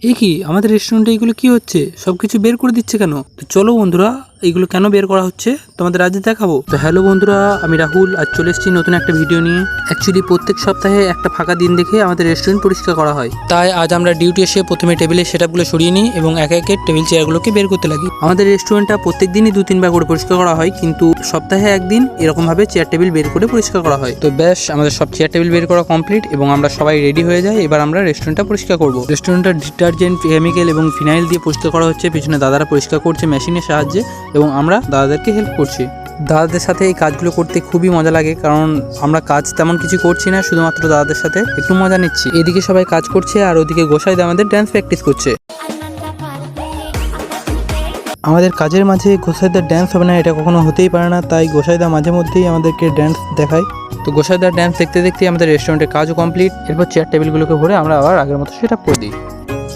এ কি আমাদের রেস্টুরেন্টে এগুলো কি হচ্ছে? সবকিছু বের করে দিচ্ছে কেন? তো চলো বন্ধুরা, এইগুলো কেন বের করা হচ্ছে তোমাদের আজ দেখাবো। তো হ্যালো বন্ধুরা, আমি রাহুল। আজ চলে এসেছি নতুন একটা ভিডিও নিয়ে। অ্যাকচুয়ালি প্রত্যেক সপ্তাহে একটা ফাঁকা দিন দেখে আমাদের রেস্টুরেন্ট পরিষ্কার করা হয়। তাই আজ আমরা ডিউটি এসে প্রথমে টেবিলের সেটআপগুলো সরিয়ে নিই এবং একে একে টেবিল চেয়ারগুলোকে বের করতে লাগি। আমাদের রেস্টুরেন্টটা প্রত্যেক দিনই 2-3 বার করে পরিষ্কার করা হয়, কিন্তু সপ্তাহে একদিন এরকম ভাবে চেয়ার টেবিল বের করে পরিষ্কার করা হয়। তো ব্যাস, আমাদের সব চেয়ার টেবিল বের করা কমপ্লিট এবং আমরা সবাই রেডি হয়ে যাই। এবার আমরা রেস্টুরেন্টটা পরিষ্কার করব। রেস্টুরেন্টটা ডিটারজেন্ট, কেমিক্যাল এবং ফিনাইল দিয়ে পরিষ্কার করা হচ্ছে। পিছনে দাদারা পরিষ্কার করছে মেশিনের সাহায্যে এবং আমরা দাদাদেরকে হেল্প করছি। দাদাদের সাথে এই কাজগুলো করতে খুবই মজা লাগে, কারণ আমরা কাজ তেমন কিছু করছি না, শুধুমাত্র দাদাদের সাথে একটু মজা নিচ্ছি। এদিকে সবাই কাজ করছে আর ওদিকে গোসাইদা আমাদের ড্যান্স প্র্যাকটিস করছে। আমাদের কাজের মাঝে গোসাইদার ড্যান্স হবে না এটা কখনো হতেই পারে না, তাই গোসাইদা মাঝে মধ্যেই আমাদেরকে ড্যান্স দেখায়। তো গোসাইদার ড্যান্স দেখতে দেখতে আমাদের রেস্টুরেন্টের কাজও কমপ্লিট। এরপর চেয়ার টেবিলগুলোকে ভরে আমরা আবার আগের মতো সেট আপ করে দিই।